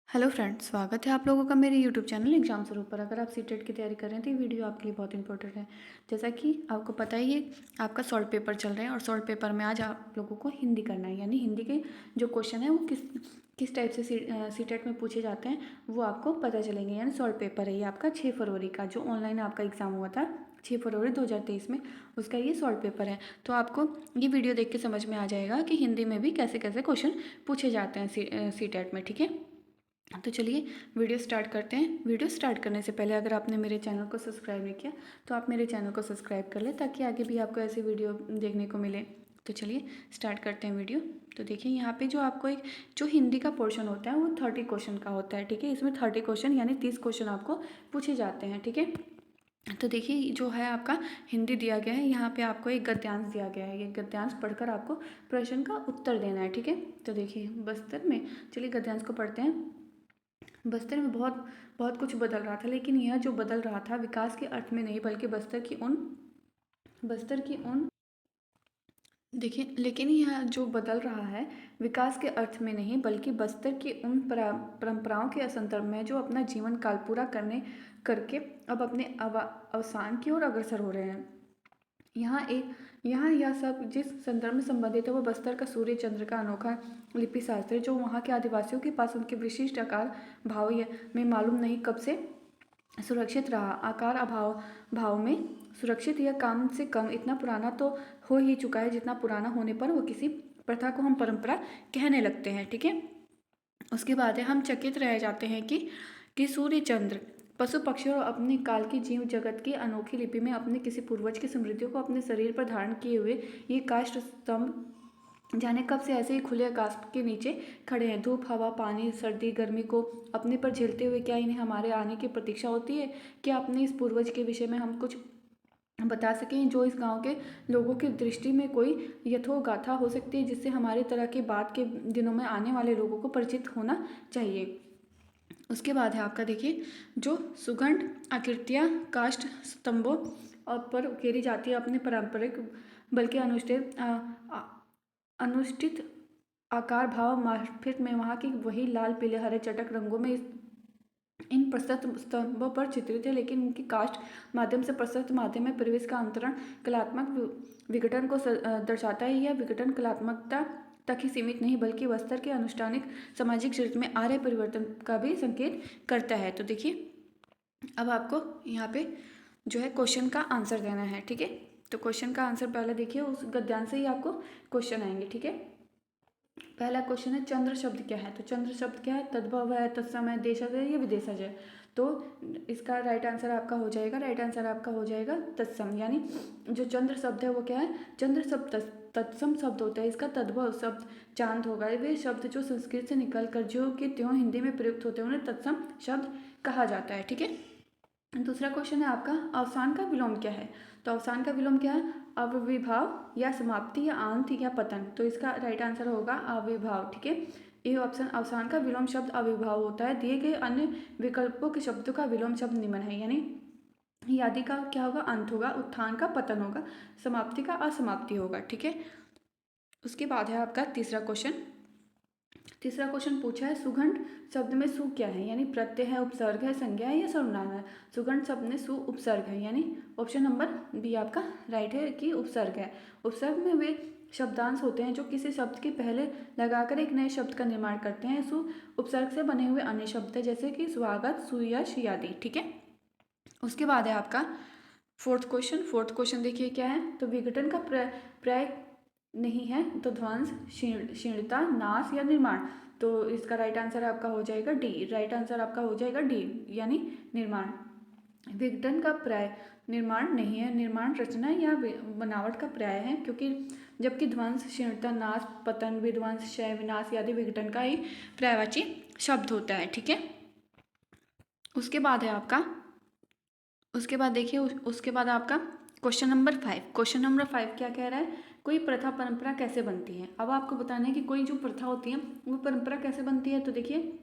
Hello friends, स्वागत है आप लोगों का मेरे यूट्यूब चैनल एग्जाम स्वरूप पर। अगर आप सीटेट की तैयारी कर रहे हैं तो ये वीडियो आपके लिए बहुत इंपॉर्टेंट है। जैसा कि आपको पता ही है, आपका सॉल्व पेपर चल रहा है और सॉल्व पेपर में आज आप लोगों को हिंदी करना है। यानी हिंदी के जो क्वेश्चन है वो किस टाइप से सीटेट में पूछे जाते हैं वो आपको पता चलेंगे। यानी सॉल्व पेपर है ये आपका 6 फरवरी का, जो ऑनलाइन आपका एग्ज़ाम हुआ था 6 फरवरी 2023 में, उसका ये सॉल्व पेपर है। तो आपको ये वीडियो देख के समझ में आ जाएगा कि हिंदी में भी कैसे कैसे क्वेश्चन पूछे जाते हैं सीटेट में। ठीक है, तो चलिए वीडियो स्टार्ट करते हैं। वीडियो स्टार्ट करने से पहले अगर आपने मेरे चैनल को सब्सक्राइब नहीं किया तो आप मेरे चैनल को सब्सक्राइब कर लें, ताकि आगे भी आपको ऐसी वीडियो देखने को मिले। तो चलिए स्टार्ट करते हैं वीडियो। तो देखिए यहाँ पे जो आपको एक जो हिंदी का पोर्शन होता है वो 30 क्वेश्चन का होता है। ठीक है, इसमें 30 क्वेश्चन यानी 30 क्वेश्चन आपको पूछे जाते हैं। ठीक है, तो देखिए जो है आपका हिंदी दिया गया है, यहाँ पे आपको एक गद्यांश दिया गया है। ये गद्यांश पढ़कर आपको प्रश्न का उत्तर देना है। ठीक है, तो देखिए बस्तर में, चलिए गद्यांश को पढ़ते हैं। बस्तर में बहुत बहुत कुछ बदल रहा था, लेकिन यह जो बदल रहा था विकास के अर्थ में नहीं, बल्कि बस्तर की उन देखिए, लेकिन यह जो बदल रहा है विकास के अर्थ में नहीं, बल्कि बस्तर की उन परंपराओं के संदर्भ में, जो अपना जीवन काल पूरा करने करके अब अपने अवसान की ओर अग्रसर हो रहे हैं। यहाँ यह सब जिस संदर्भ में संबंधित है वो बस्तर का सूर्य चंद्र का अनोखा लिपि शास्त्र है, जो वहाँ के आदिवासियों के पास उनके विशिष्ट आकार भाव में मालूम नहीं कब से सुरक्षित रहा। आकार अभाव भाव में सुरक्षित यह कम से कम इतना पुराना तो हो ही चुका है, जितना पुराना होने पर वो किसी प्रथा को हम परंपरा कहने लगते हैं। ठीक है, उसके बाद है हम चकित रह जाते हैं कि सूर्य चंद्र पशु पक्षी और अपने काल की जीव जगत की अनोखी लिपि में अपने किसी पूर्वज की स्मृतियों को अपने शरीर पर धारण किए हुए ये काष्ठ स्तंभ जाने कब से ऐसे ही खुले आकाश के नीचे खड़े हैं। धूप, हवा, पानी, सर्दी, गर्मी को अपने पर झेलते हुए क्या इन्हें हमारे आने की प्रतीक्षा होती है? क्या अपने इस पूर्वज के विषय में हम कुछ बता सकें, जो इस गांव के लोगों की दृष्टि में कोई यथोगाथा हो सकती है, जिससे हमारे तरह के बाद के दिनों में आने वाले लोगों को परिचित होना चाहिए। उसके बाद है आपका देखिए, जो सुगंध आकृतियाँ काष्ठ स्तंभों और पर उकेरी जाती है अपने पारंपरिक बल्कि अनुष्ठित आकार भाव मार्फिट में, वहाँ की वही लाल पीले हरे चटक रंगों में इन प्रशस्त स्तंभों पर चित्रित है, लेकिन उनकी काष्ठ माध्यम से प्रशस्त माध्यम में प्रवेश का अंतरण कलात्मक विघटन को दर्शाता है। यह विघटन कलात्मकता तक ही सीमित नहीं, बल्कि बस्तर के अनुष्ठानिक सामाजिक चरित्र में आ रहे परिवर्तन का भी संकेत करता है। तो देखिए अब आपको यहाँ पे जो है क्वेश्चन का आंसर देना है। ठीक है, तो क्वेश्चन का आंसर पहले देखिए, उस गद्यांश से ही आपको क्वेश्चन आएंगे। ठीक है, पहला क्वेश्चन है चंद्र शब्द क्या है? तो चंद्र शब्द क्या है? तद्भव है, तत्सम है, देशज है या विदेशज है? तो इसका राइट आंसर आपका हो जाएगा, राइट आंसर आपका हो जाएगा तत्सम। यानी जो चंद्र शब्द है वो क्या है? चंद्र शब्द तत्सम शब्द होता है। इसका तद्भव शब्द चांद होगा। वे शब्द जो संस्कृत से निकल कर जो कि त्यों हिंदी में प्रयुक्त होते हैं उन्हें तत्सम शब्द कहा जाता है। ठीक है, दूसरा क्वेश्चन है आपका अवसान का विलोम क्या है? तो अवसान का विलोम क्या है? अविर्भाव या समाप्ति या अंत या पतन। तो इसका राइट आंसर होगा अविर्भाव। ठीक है, ये ऑप्शन अवसान का विलोम शब्द अविर्भाव होता है। दिए गए अन्य विकल्पों के शब्दों का विलोम शब्द निम्न है। यानी आदि का क्या होगा? अंत होगा। उत्थान का पतन होगा। समाप्ति का असमाप्ति होगा। ठीक है, उसके बाद है आपका तीसरा क्वेश्चन। तीसरा क्वेश्चन पूछा है सुगंध शब्द में सु क्या है? यानी प्रत्यय है, उपसर्ग है, संज्ञा है या सर्वनाम है? सुगंध शब्द में सु उपसर्ग है, यानी ऑप्शन नंबर बी आपका राइट है कि उपसर्ग है। उपसर्ग में वे शब्दांश होते हैं जो किसी शब्द के पहले लगाकर एक नए शब्द का निर्माण करते हैं। सु उपसर्ग से बने हुए अन्य शब्द है, जैसे कि स्वागत, सुयश आदि। ठीक है, उसके बाद है आपका फोर्थ क्वेश्चन। फोर्थ क्वेश्चन देखिए क्या है? तो विघटन का प्राय नहीं है तो ध्वंस, क्षीणता, नाश या निर्माण। तो इसका राइट आंसर आपका हो जाएगा डी। राइट आंसर आपका हो जाएगा डी, यानी निर्माण। विघटन का प्राय निर्माण नहीं है, निर्माण रचना या बनावट का प्राय है, क्योंकि जबकि ध्वंस, क्षीणता, नाश, पतन, विध्वंस, क्षय, विनाश आदि विघटन का ही पर्यायवाची शब्द होता है। ठीक है, उसके बाद है आपका, उसके बाद देखिए उसके बाद आपका क्वेश्चन नंबर 5। क्वेश्चन नंबर 5 क्या कह रहा है? कोई प्रथा परंपरा कैसे बनती है? अब आपको बताना है कि कोई जो प्रथा होती है वो परंपरा कैसे बनती है। तो देखिए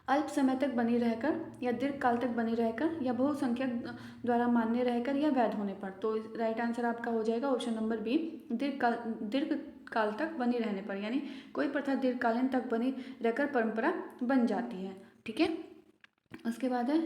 अल्प समय तक बनी रहकर या दीर्घ काल तक बनी रहकर या बहुसंख्यक द्वारा मान्य रहकर या वैध होने पर। तो राइट आंसर आपका हो जाएगा ऑप्शन नंबर बी, दीर्घ काल तक बनी रहने पर, यानी कोई प्रथा दीर्घकालीन तक बनी रहकर परंपरा बन जाती है। ठीक है, उसके बाद है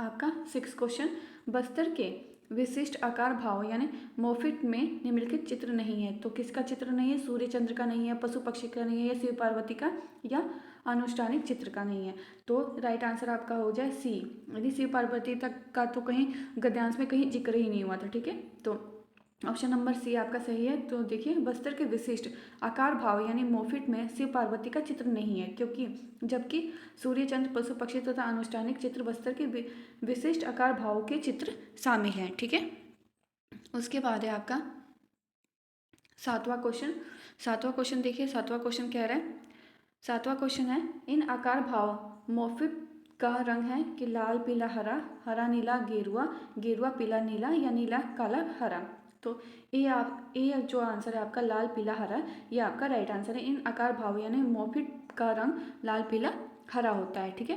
आपका 6 क्वेश्चन, बस्तर के विशिष्ट आकार भाव यानी मोफिट में निम्नलिखित चित्र नहीं है। तो किसका चित्र नहीं है? सूर्य चंद्र का नहीं है, पशु पक्षी का नहीं है, या शिव पार्वती का, या अनुष्ठानिक चित्र का नहीं है। तो राइट आंसर आपका हो जाए सी, यदि शिव पार्वती तक का तो कहीं गद्यांश में कहीं जिक्र ही नहीं हुआ था। ठीक है, तो ऑप्शन नंबर सी आपका सही है। तो देखिए, बस्तर के विशिष्ट आकार भाव यानी मोफिट में शिव पार्वती का चित्र नहीं है, क्योंकि जबकि सूर्य चंद्र पशु पक्षी तथा अनुष्ठानिक चित्र बस्तर के विशिष्ट आकार भाव के चित्र शामिल हैं। ठीक है, उसके बाद है आपका 7वां क्वेश्चन। 7वां क्वेश्चन देखिए, 7वां क्वेश्चन कह रहा है, 7वां क्वेश्चन है, इन आकार भाव मोफिट का रंग है कि लाल पीला हरा, हरा नीला गेरुआ, गेरुआ पीला नीला, या नीला काला हरा। तो ए जो आंसर है आपका लाल पीला हरा, ये आपका राइट आंसर है। इन आकार भाव यानी मोफिट का रंग लाल पीला हरा होता है। ठीक है,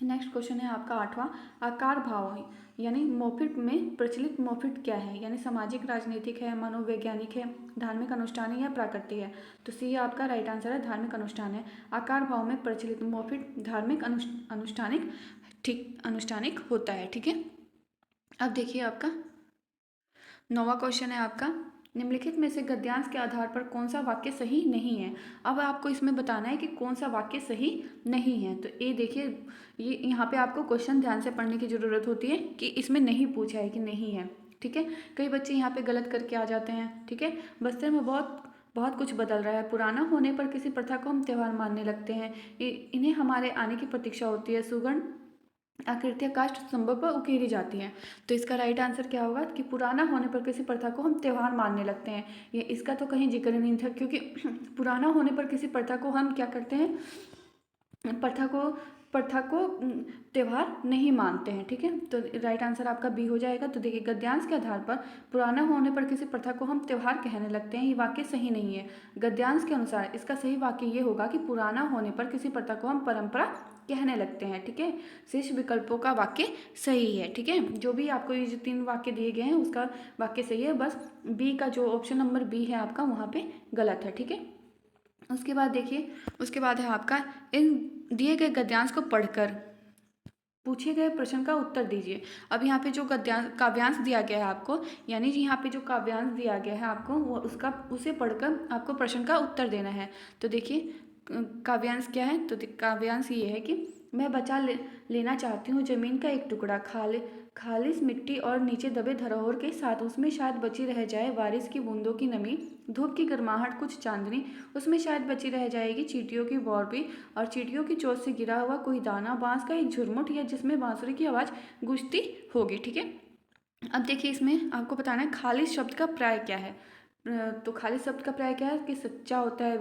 नेक्स्ट क्वेश्चन है आपका 8वां, आकार भाव यानी मोफिट में प्रचलित मोफिट क्या है, यानी सामाजिक राजनीतिक है, मनोवैज्ञानिक है, धार्मिक अनुष्ठान है, या प्राकृतिक है। तो सी आपका राइट आंसर है, धार्मिक अनुष्ठान है। आकार भाव में प्रचलित मोफिट धार्मिक अनुष्ठानिक ठीक अनुष्ठानिक होता है। ठीक है, अब देखिए आपका 9वां क्वेश्चन है आपका, निम्नलिखित में से गद्यांश के आधार पर कौन सा वाक्य सही नहीं है। अब आपको इसमें बताना है कि कौन सा वाक्य सही नहीं है। तो ये देखिए, ये यहाँ पे आपको क्वेश्चन ध्यान से पढ़ने की ज़रूरत होती है कि इसमें नहीं पूछा है कि नहीं है। ठीक है, कई बच्चे यहाँ पे गलत करके आ जाते हैं। ठीक है, बस्तर में बहुत कुछ बदल रहा है, पुराना होने पर किसी प्रथा को हम त्यौहार मानने लगते हैं, इन्हें हमारे आने की प्रतीक्षा होती है, सुगण आकृतियाँ काष्ठ स्तंभों पर उकेरी जाती हैं। तो इसका राइट आंसर क्या होगा कि पुराना होने पर किसी प्रथा को हम त्यौहार मानने लगते हैं। ये इसका तो कहीं जिक्र नहीं था, क्योंकि पुराना होने पर किसी प्रथा को हम क्या करते हैं, प्रथा को त्यौहार नहीं मानते हैं। ठीक है, तो राइट आंसर आपका बी हो जाएगा। तो देखिए, गद्यांश के आधार पर पुराना होने पर किसी प्रथा को हम त्यौहार कहने लगते हैं, ये वाक्य सही नहीं है। गद्यांश के अनुसार इसका सही वाक्य ये होगा कि पुराना होने पर किसी प्रथा को हम परंपरा कहने लगते हैं। ठीक है, शेष विकल्पों का वाक्य सही है। ठीक है, जो भी आपको ये जो 3 वाक्य दिए गए हैं उसका वाक्य सही है, बस बी का जो ऑप्शन नंबर बी है आपका वहाँ पे गलत है। ठीक है, उसके बाद देखिए, उसके बाद है आपका, इन दिए गए गद्यांश को पढ़कर पूछे गए प्रश्न का उत्तर दीजिए। अब यहाँ पे जो काव्यांश दिया गया है आपको, यानी कि यहाँ पे जो काव्यांश दिया गया है आपको, वो उसे पढ़कर आपको प्रश्न का उत्तर देना है। तो देखिए, काव्यांश क्या है, तो काव्यांश ये है कि मैं लेना चाहती हूँ ज़मीन का एक टुकड़ा, खालिस मिट्टी और नीचे दबे धरोहर के साथ, उसमें शायद बची रह जाए बारिश की बूंदों की नमी, धूप की गर्माहट, कुछ चांदनी, उसमें शायद बची रह जाएगी चींटियों की बौरबी, और चींटियों की चोंच से गिरा हुआ कोई दाना, बांस का एक झुरमुट, या जिसमें बांसुरी की आवाज़ गूंजती होगी। ठीक है, अब देखिए, इसमें आपको बताना है खालिस शब्द का प्राय क्या है। तो खालिस शब्द का प्राय क्या है कि सच्चा होता है,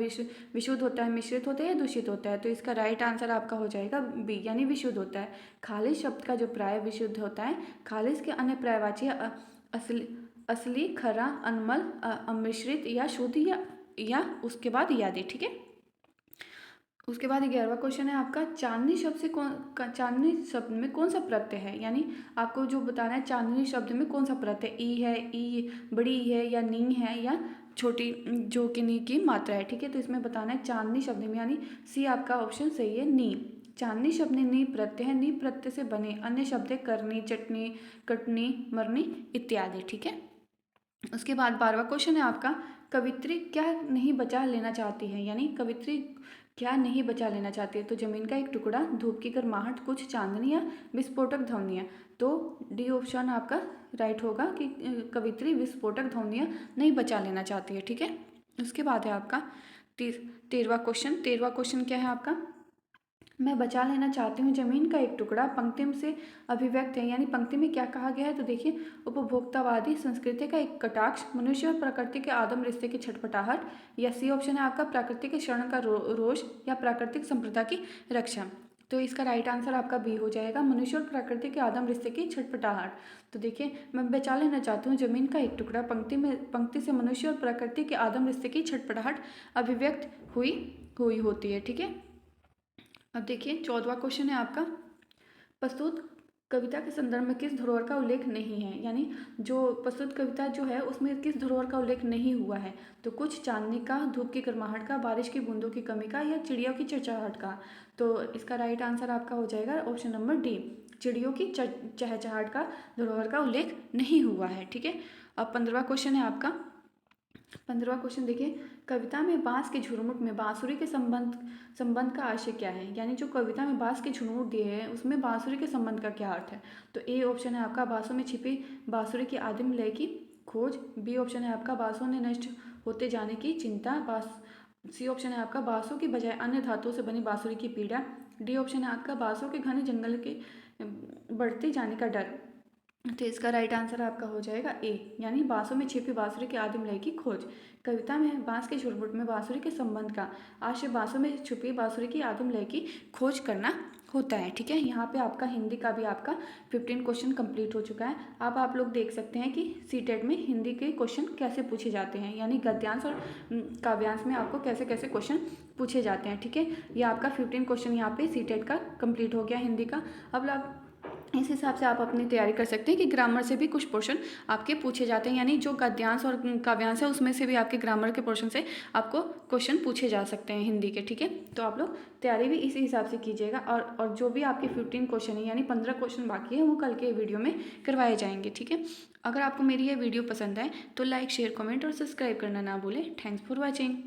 विशुद्ध होता है, मिश्रित होता है, या दूषित होता है। तो इसका राइट आंसर आपका हो जाएगा बी, यानी विशुद्ध होता है। खालिस शब्द का जो प्राय विशुद्ध होता है। खालिस के अन्य पर्यायवाची असली, खरा, अनमल, अमिश्रित, या शुद्ध, या उसके बाद यादी। ठीक है, उसके बाद 11वां क्वेश्चन है आपका, चांदनी चांदनी शब्द में कौन सा प्रत्यय है, यानी आपको जो बताना है चांदनी शब्द में कौन सा प्रत्यय, ई है, ई बड़ी ई है, या नी है, या छोटी जो कि नी की मात्रा है। ठीक है, तो इसमें बताना है चांदनी शब्द में, यानी सी आपका ऑप्शन सही है, नी। चांदनी शब्द में नी प्रत्यय है, नी प्रत्यय से बने अन्य शब्द है करनी, चटनी, कटनी, मरनी इत्यादि। ठीक है, उसके बाद 12वां क्वेश्चन है आपका, कवित्री क्या नहीं बचा लेना चाहती है, यानी कवित्री क्या नहीं बचा लेना चाहती है। तो जमीन का एक टुकड़ा, धूप की गर्माहट, कुछ चांदनियाँ, विस्फोटक ध्वनियाँ। तो डी ऑप्शन आपका राइट होगा कि कवित्री विस्फोटक ध्वनियाँ नहीं बचा लेना चाहती है। ठीक है, उसके बाद है आपका 13वां क्वेश्चन। 13वां क्वेश्चन क्या है आपका, मैं बचा लेना चाहती हूँ जमीन का एक टुकड़ा, पंक्ति से अभिव्यक्त है, यानी पंक्ति में क्या कहा गया है। तो देखिए, उपभोक्तावादी संस्कृति का एक कटाक्ष, मनुष्य और प्रकृति के आदम रिश्ते की छटपटाहट, या सी ऑप्शन है आपका प्राकृतिक के शरण का रोष, या प्राकृतिक संप्रदा की रक्षा। तो इसका राइट आंसर आपका बी हो जाएगा, मनुष्य और प्रकृति के आदम रिश्ते की छटपटाहट। तो देखिए, मैं बचा लेना चाहती हूँ जमीन का एक टुकड़ा, पंक्ति से मनुष्य और प्रकृति के आदम रिश्ते की छटपटाहट अभिव्यक्त हुई होती है। ठीक है, अब देखिए 14वां क्वेश्चन है आपका, प्रस्तुत कविता के संदर्भ में किस धरोहर का उल्लेख नहीं है, यानी जो प्रस्तुत कविता जो है उसमें किस धरोहर का उल्लेख नहीं हुआ है। तो कुछ चांदनी का, धूप की गर्माहट का, बारिश की बूंदों की कमी का, या चिड़ियों की चहचहाहट का। तो इसका राइट आंसर आपका हो जाएगा ऑप्शन नंबर डी, चिड़ियों की चहचहाहट का धरोहर का उल्लेख नहीं हुआ है। ठीक है, अब 15वां क्वेश्चन है आपका। 15वां क्वेश्चन देखिए, कविता में बांस के झुरमुट में बांसुरी के संबंध का आशय क्या है, यानी जो कविता में बांस के झुरमुट दिए हैं उसमें बांसुरी के संबंध का क्या अर्थ है। तो ए ऑप्शन है आपका, बांसों में छिपी बांसुरी की आदिम लय की खोज। बी ऑप्शन है आपका, बांसों ने नष्ट होते जाने की चिंता। सी ऑप्शन है आपका, बांसों की बजाय अन्य धातुओं से बनी बांसुरी की पीड़ा। डी ऑप्शन है आपका, बांसों के घने जंगल के बढ़ते जाने का डर। तो इसका राइट आंसर आपका हो जाएगा ए, यानी बांसों में छिपी बांसुरी के आदिम लय की खोज। कविता में बांस के झुरमुट में बांसुरी के संबंध का आशय बांसों में छुपी बांसुरी की आदिम लय की खोज करना होता है। ठीक है, यहाँ पे आपका हिंदी का भी आपका 15 क्वेश्चन कंप्लीट हो चुका है। अब आप लोग देख सकते हैं कि सीटेट में हिंदी के क्वेश्चन कैसे पूछे जाते हैं, यानी गद्यांश और काव्यांश में आपको कैसे कैसे क्वेश्चन पूछे जाते हैं। ठीक है, ये आपका 15 क्वेश्चन यहाँ पे सीटेट का कंप्लीट हो गया हिंदी का। अब आप इस हिसाब से आप अपनी तैयारी कर सकते हैं कि ग्रामर से भी कुछ पोर्शन आपके पूछे जाते हैं, यानी जो गद्यांश और काव्यांश है उसमें से भी आपके ग्रामर के पोर्शन से आपको क्वेश्चन पूछे जा सकते हैं हिंदी के। ठीक है, तो आप लोग तैयारी भी इसी हिसाब से कीजिएगा। और जो भी आपके 15 क्वेश्चन है, यानी 15 क्वेश्चन बाकी है, वो कल के वीडियो में करवाए जाएंगे। ठीक है, अगर आपको मेरी ये वीडियो पसंद आए तो लाइक, शेयर, कमेंट और सब्सक्राइब करना ना भूलें। Thanks for watching.